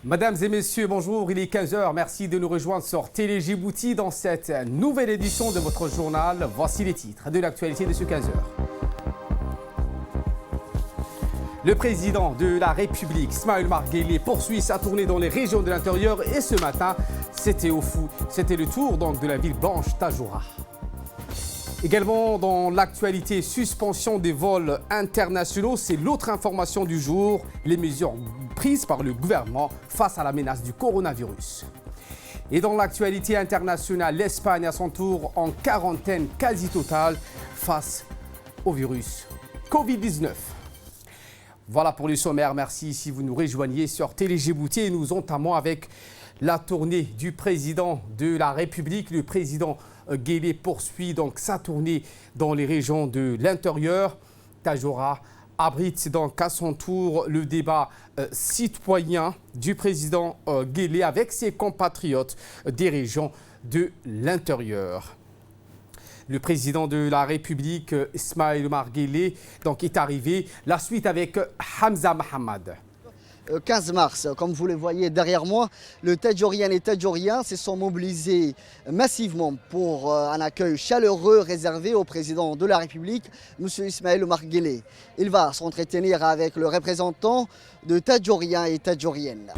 Mesdames et messieurs, bonjour, il est 15h. Merci de nous rejoindre sur Télé Djibouti dans cette nouvelle édition de votre journal. Voici les titres de l'actualité de ce 15h. Le président de la République, Ismaël Omar Guelleh, poursuit sa tournée dans les régions de l'intérieur et ce matin, c'était le tour donc de la ville blanche Tajoura. Également dans l'actualité, suspension des vols internationaux, c'est l'autre information du jour, les mesures prises par le gouvernement face à la menace du coronavirus. Et dans l'actualité internationale, l'Espagne à son tour en quarantaine quasi totale face au virus Covid-19. Voilà pour les sommaires, merci si vous nous rejoignez sur Télé Djibouti et nous entamons avec la tournée du président de la République. Le président Guelleh poursuit donc sa tournée dans les régions de l'intérieur. Tajoura abrite donc à son tour le débat citoyen du président Guelleh avec ses compatriotes des régions de l'intérieur. Le président de la République, Ismaël Omar Guelleh, donc est arrivé. La suite avec Hamza Mohamed. 15 mars, comme vous le voyez derrière moi, le Tadjouriennes et Tadjouriens se sont mobilisés massivement pour un accueil chaleureux réservé au président de la République, M. Ismaël Omar Guelleh. Il va s'entretenir avec le représentant de Tadjouriens et Tadjouriennes.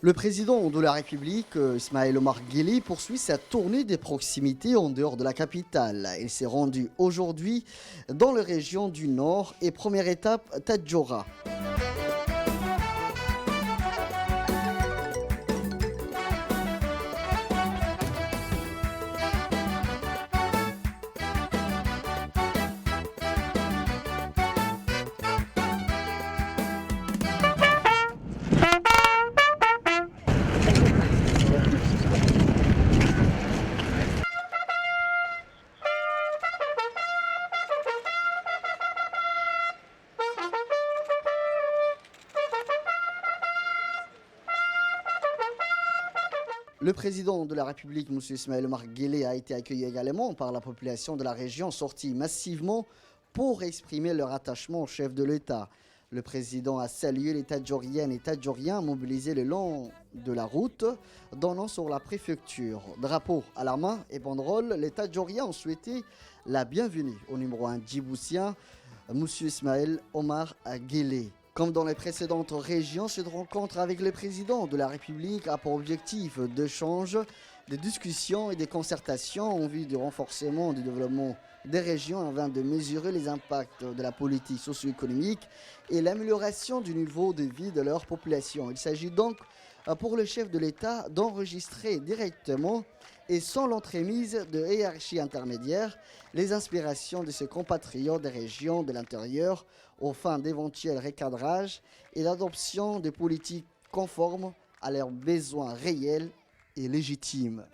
Le président de la République, Ismaël Omar Guelleh, poursuit sa tournée des proximités en dehors de la capitale. Il s'est rendu aujourd'hui dans les régions du Nord et première étape, Tadjoura. Le président de la République, M. Ismaël Omar Guelleh, a été accueilli également par la population de la région, sortie massivement pour exprimer leur attachement au chef de l'État. Le président a salué les Tadjouriennes et Tadjouriens mobilisés le long de la route, donnant sur la préfecture. Drapeau à la main et banderole, les Tadjouriens ont souhaité la bienvenue au numéro 1 djiboutien, M. Ismaël Omar Guelleh. Comme dans les précédentes régions, cette rencontre avec le président de la République a pour objectif d'échanges, de discussions et de concertations en vue du renforcement du développement des régions afin de mesurer les impacts de la politique socio-économique et l'amélioration du niveau de vie de leur population. Il s'agit donc pour le chef de l'État d'enregistrer directement et sans l'entremise de hiérarchie intermédiaire les inspirations de ses compatriotes des régions de l'intérieur aux fins d'éventuels recadrages et l'adoption de politiques conformes à leurs besoins réels et légitimes.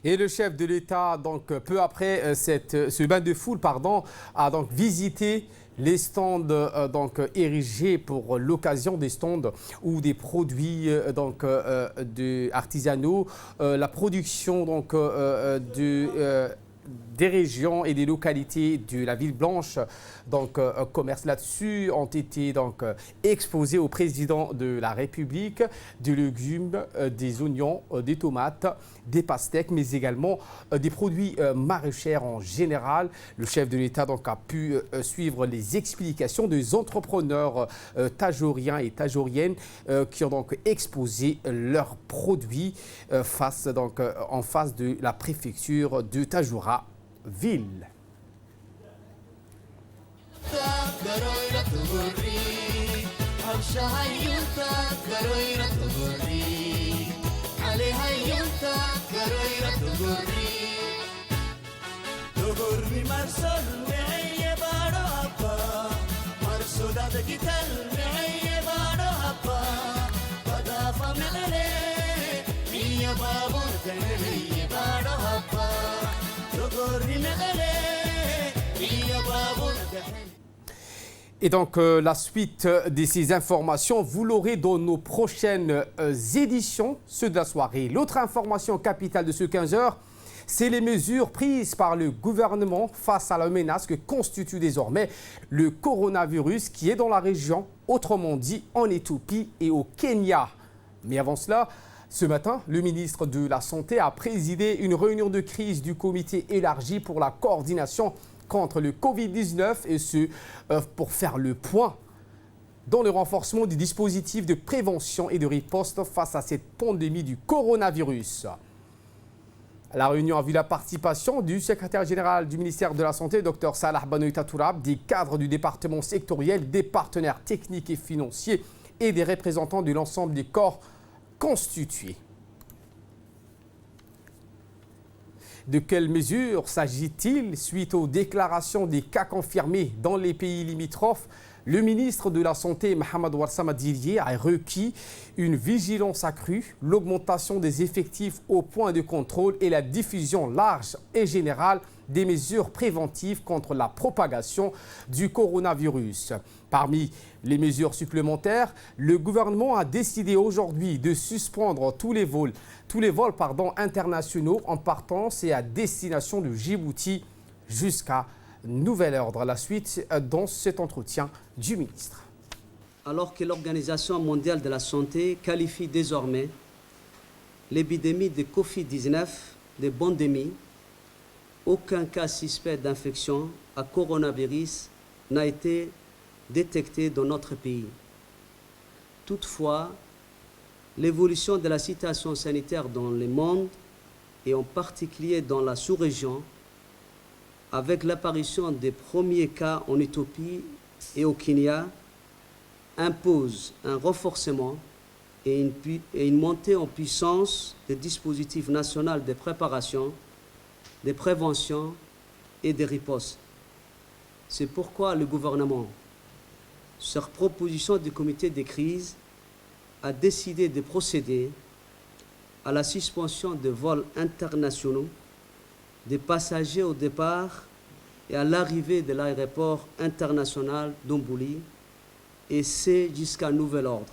Et le chef de l'État, donc peu après ce bain de foule, a donc visité les stands érigés pour l'occasion, des stands où des produits artisanaux, la production des régions et des localités de la ville blanche, commerce là-dessus, ont été exposés au président de la République, des légumes, des oignons, des tomates, des pastèques, mais également des produits maraîchers en général. Le chef de l'État a pu suivre les explications des entrepreneurs tajouriens et tajouriennes qui ont donc exposé leurs produits en face de la préfecture de Tajoura ville. Marsul Et donc, la suite de ces informations, vous l'aurez dans nos prochaines éditions, ceux de la soirée. L'autre information capitale de ce 15h, c'est les mesures prises par le gouvernement face à la menace que constitue désormais le coronavirus qui est dans la région, autrement dit en Éthiopie et au Kenya. Mais avant cela, ce matin, le ministre de la Santé a présidé une réunion de crise du comité élargi pour la coordination contre le Covid-19 et ce, pour faire le point dans le renforcement des dispositifs de prévention et de riposte face à cette pandémie du coronavirus. La réunion a vu la participation du secrétaire général du ministère de la Santé, Dr Salah Banoïta Tourab, des cadres du département sectoriel, des partenaires techniques et financiers et des représentants de l'ensemble des corps constitués. De quelles mesures s'agit-il suite aux déclarations des cas confirmés dans les pays limitrophes? Le ministre de la Santé, Mohamed Warsama Dirie, a requis une vigilance accrue, l'augmentation des effectifs au point de contrôle et la diffusion large et générale des mesures préventives contre la propagation du coronavirus. Parmi les mesures supplémentaires, le gouvernement a décidé aujourd'hui de suspendre tous les vols internationaux en partance et à destination de Djibouti jusqu'à nouvel ordre. La suite dans cet entretien du ministre. Alors que l'Organisation mondiale de la santé qualifie désormais l'épidémie de Covid-19 de pandémie, aucun cas suspect d'infection à coronavirus n'a été détecté dans notre pays. Toutefois, l'évolution de la situation sanitaire dans le monde et en particulier dans la sous-région, avec l'apparition des premiers cas en Éthiopie et au Kenya, impose un renforcement et une montée en puissance des dispositifs nationaux de préparation, de prévention et de riposte. C'est pourquoi le gouvernement, sur proposition du comité de crise, a décidé de procéder à la suspension des vols internationaux des passagers au départ et à l'arrivée de l'aéroport international d'Ombouli, et c'est jusqu'à nouvel ordre.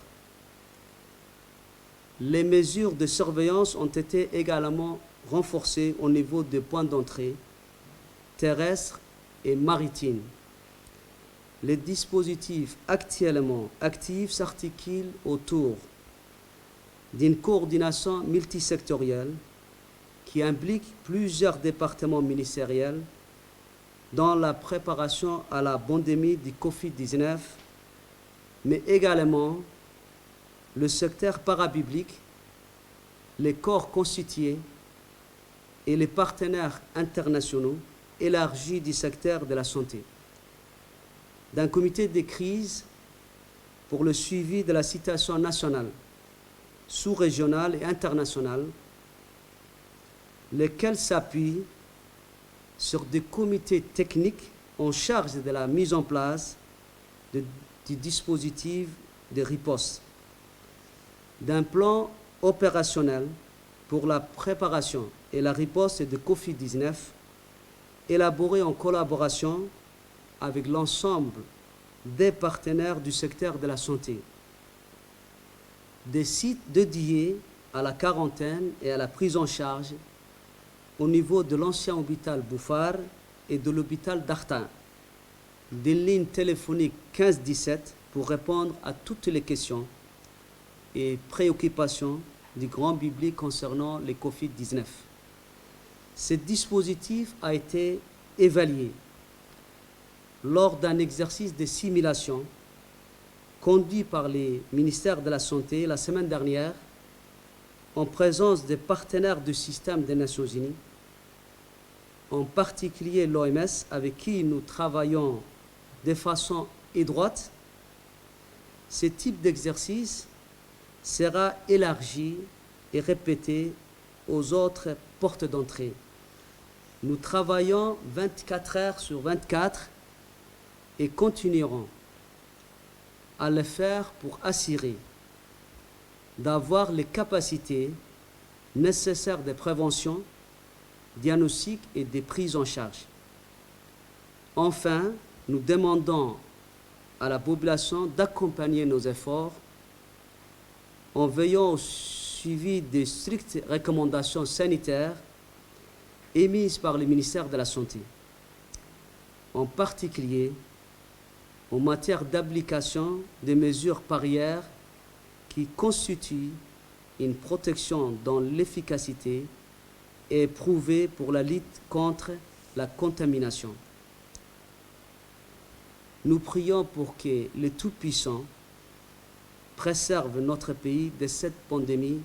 Les mesures de surveillance ont été également renforcées au niveau des points d'entrée terrestres et maritimes. Les dispositifs actuellement actifs s'articulent autour d'une coordination multisectorielle qui implique plusieurs départements ministériels dans la préparation à la pandémie du Covid-19, mais également le secteur parapublic, les corps constitués et les partenaires internationaux élargis du secteur de la santé. D'un comité de crise pour le suivi de la situation nationale, sous-régionale et internationale, lesquels s'appuient sur des comités techniques en charge de la mise en place du dispositif de riposte, d'un plan opérationnel pour la préparation et la riposte de Covid-19, élaboré en collaboration avec l'ensemble des partenaires du secteur de la santé, des sites dédiés à la quarantaine et à la prise en charge au niveau de l'ancien hôpital Bouffar et de l'hôpital d'Artin, des lignes téléphoniques 15-17 pour répondre à toutes les questions et préoccupations du grand public concernant les Covid-19. Ce dispositif a été évalué lors d'un exercice de simulation conduit par les ministères de la Santé la semaine dernière en présence des partenaires du système des Nations Unies, en particulier l'OMS, avec qui nous travaillons de façon étroite. Ce type d'exercice sera élargi et répété aux autres portes d'entrée. Nous travaillons 24 heures sur 24 et continuerons à le faire pour assurer d'avoir les capacités nécessaires de prévention, diagnostic et de prise en charge. Enfin, nous demandons à la population d'accompagner nos efforts en veillant au suivi des strictes recommandations sanitaires émises par le ministère de la Santé, en particulier en matière d'application des mesures barrières qui constituent une protection dont l'efficacité est prouvée pour la lutte contre la contamination. Nous prions pour que le Tout-Puissant préserve notre pays de cette pandémie.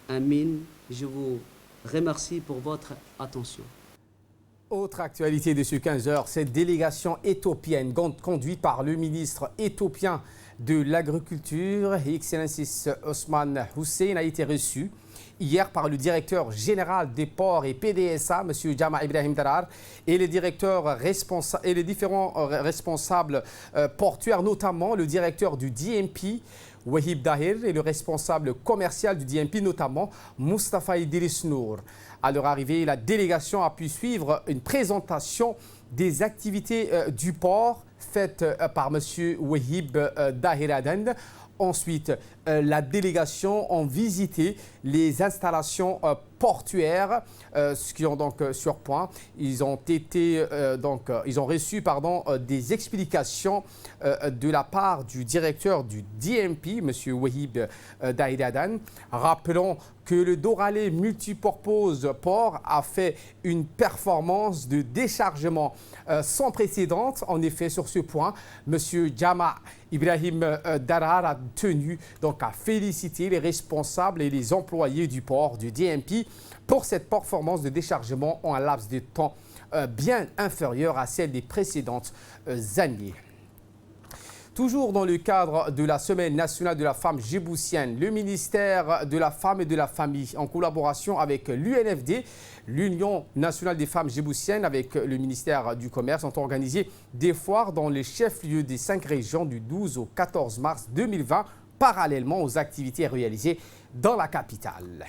Amin. Je vous remercie pour votre attention. Autre actualité de ce 15h, cette délégation éthiopienne conduite par le ministre éthiopien de l'Agriculture, Excellencis Osman Hussein, a été reçue hier par le directeur général des ports et PDSA, M. Jama Ibrahim Darar, et les différents responsables portuaires, notamment le directeur du DMP, Wahib Dahir, et le responsable commercial du DMP, notamment Mustafa Idriss Nour. À leur arrivée, la délégation a pu suivre une présentation des activités du port faite par M. Wahib Dahir Aden. Ensuite, la délégation a visité les installations portuaires, ce qui ont donc sur point. Ils ont reçu des explications de la part du directeur du DMP, M. Wahib Dahir. Rappelons que le Doralé Multipurpose Port a fait une performance de déchargement sans précédent. En effet, sur ce point, M. Jama Ibrahim Darar a tenu donc à féliciter les responsables et les employés du port du DMP pour cette performance de déchargement en un laps de temps bien inférieur à celle des précédentes années. Toujours dans le cadre de la Semaine nationale de la femme djiboutienne, le ministère de la Femme et de la Famille, en collaboration avec l'UNFD, l'Union nationale des femmes djiboutiennes, avec le ministère du Commerce, ont organisé des foires dans les chefs-lieux des 5 régions du 12 au 14 mars 2020, parallèlement aux activités réalisées dans la capitale.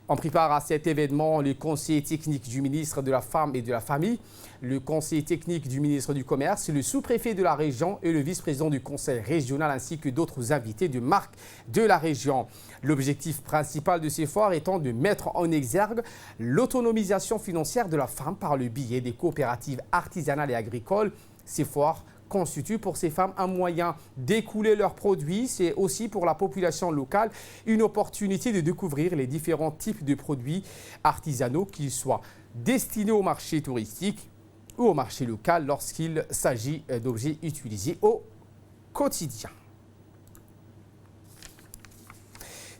On prépare à cet événement le conseiller technique du ministre de la Femme et de la Famille, le conseiller technique du ministre du Commerce, le sous-préfet de la région et le vice-président du conseil régional ainsi que d'autres invités de marque de la région. L'objectif principal de ces foires étant de mettre en exergue l'autonomisation financière de la femme par le biais des coopératives artisanales et agricoles. Ces foires constitue pour ces femmes un moyen d'écouler leurs produits. C'est aussi pour la population locale une opportunité de découvrir les différents types de produits artisanaux, qu'ils soient destinés au marché touristique ou au marché local lorsqu'il s'agit d'objets utilisés au quotidien.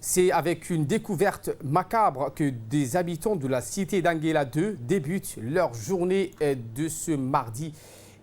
C'est avec une découverte macabre que des habitants de la cité d'Anguela 2 débutent leur journée de ce mardi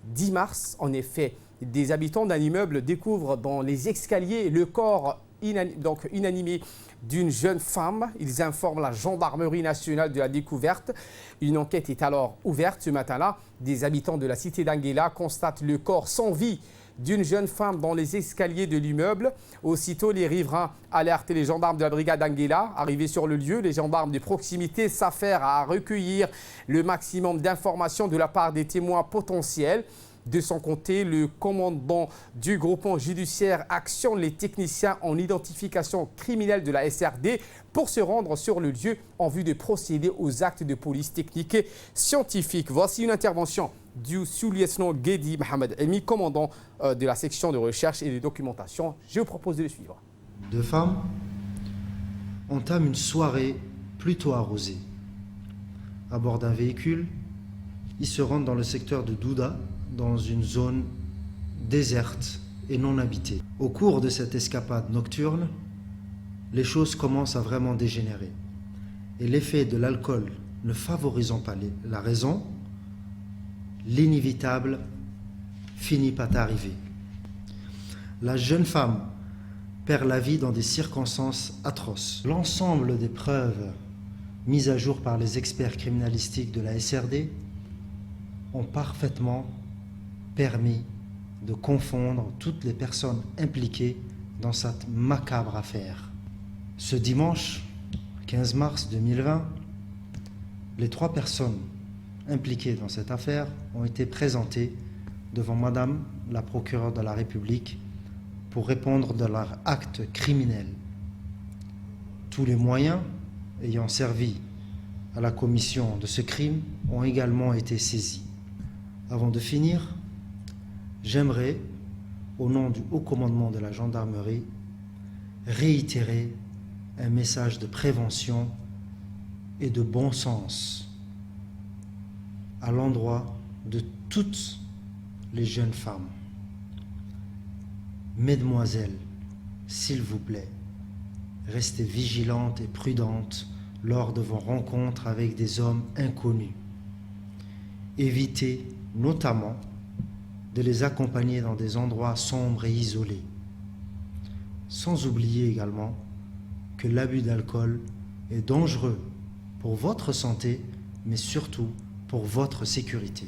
10 mars. En effet, des habitants d'un immeuble découvrent dans les escaliers le corps inanimé d'une jeune femme. Ils informent la gendarmerie nationale de la découverte. Une enquête est alors ouverte ce matin-là. Des habitants de la cité d'Anguela constatent le corps sans vie d'une jeune femme dans les escaliers de l'immeuble. Aussitôt, les riverains alertent les gendarmes de la brigade d'Anguela. Arrivés sur le lieu, les gendarmes de proximité s'affairent à recueillir le maximum d'informations de la part des témoins potentiels. De son côté, le commandant du groupement judiciaire actionne les techniciens en identification criminelle de la SRD pour se rendre sur le lieu en vue de procéder aux actes de police technique et scientifique. Voici une intervention du sous-lieutenant Guedi Mohamed Emi, commandant de la section de recherche et de documentation. Je vous propose de le suivre. Deux femmes entament une soirée plutôt arrosée. À bord d'un véhicule, ils se rendent dans le secteur de Douda, dans une zone déserte et non habitée. Au cours de cette escapade nocturne, les choses commencent à vraiment dégénérer. Et l'effet de l'alcool ne favorisant pas la raison, l'inévitable finit par arriver. La jeune femme perd la vie dans des circonstances atroces. L'ensemble des preuves mises à jour par les experts criminalistiques de la SRD ont parfaitement permis de confondre toutes les personnes impliquées dans cette macabre affaire. Ce dimanche 15 mars 2020, les 3 personnes impliquées dans cette affaire ont été présentées devant Madame la procureure de la République pour répondre de leur acte criminel. Tous les moyens ayant servi à la commission de ce crime ont également été saisis. Avant de finir, j'aimerais, au nom du haut commandement de la gendarmerie, réitérer un message de prévention et de bon sens à l'endroit de toutes les jeunes femmes. Mesdemoiselles, s'il vous plaît, restez vigilantes et prudentes lors de vos rencontres avec des hommes inconnus. Évitez notamment de les accompagner dans des endroits sombres et isolés. Sans oublier également que l'abus d'alcool est dangereux pour votre santé, mais surtout pour votre sécurité.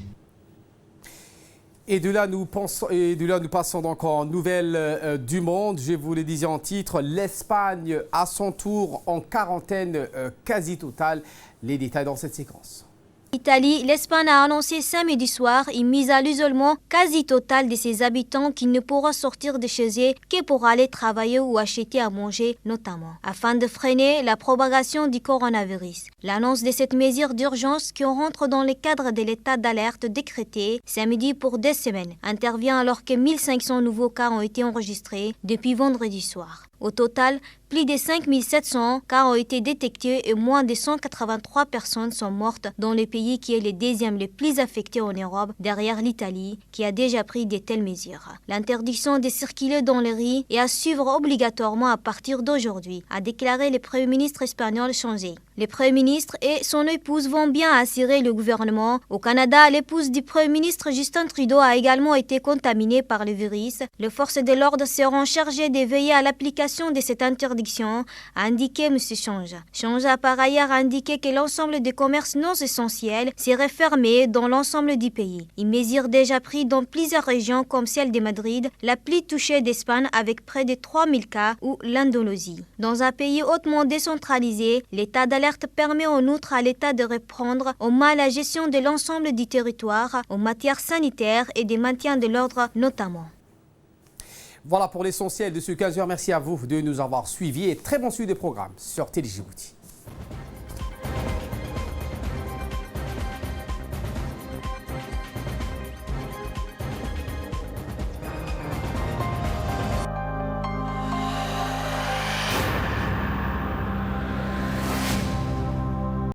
Et de là, nous passons donc en nouvelles du monde. Je vous le disais en titre, l'Espagne à son tour en quarantaine quasi totale. Les détails dans cette séquence. Italie, l'Espagne a annoncé samedi soir une mise à l'isolement quasi totale de ses habitants qui ne pourront sortir de chez eux que pour aller travailler ou acheter à manger notamment, afin de freiner la propagation du coronavirus. L'annonce de cette mesure d'urgence qui rentre dans le cadre de l'état d'alerte décrété samedi pour 2 semaines intervient alors que 1500 nouveaux cas ont été enregistrés depuis vendredi soir. Au total, plus de 5700 cas ont été détectés et moins de 183 personnes sont mortes dans le pays qui est le 2e le plus affecté en Europe, derrière l'Italie, qui a déjà pris de telles mesures. L'interdiction de circuler dans les rues est à suivre obligatoirement à partir d'aujourd'hui, a déclaré le Premier ministre espagnol Sánchez. Le Premier ministre et son épouse vont bien assurer le gouvernement. Au Canada, l'épouse du Premier ministre Justin Trudeau a également été contaminée par le virus. Les forces de l'ordre seront chargées de veiller à l'application de cette interdiction, a indiqué M. Sánchez. Sánchez a par ailleurs indiqué que l'ensemble des commerces non essentiels seraient fermés dans l'ensemble du pays. Une mesure déjà prise dans plusieurs régions comme celle de Madrid, la plus touchée d'Espagne avec près de 3000 cas, ou l'Indonésie. Dans un pays hautement décentralisé, l'état d'alerte permet en outre à l'État de reprendre en main la gestion de l'ensemble du territoire en matière sanitaire et de maintien de l'ordre notamment. Voilà pour l'essentiel de ce 15h. Merci à vous de nous avoir suivis et très bon suivi des programmes sur Télé Djibouti.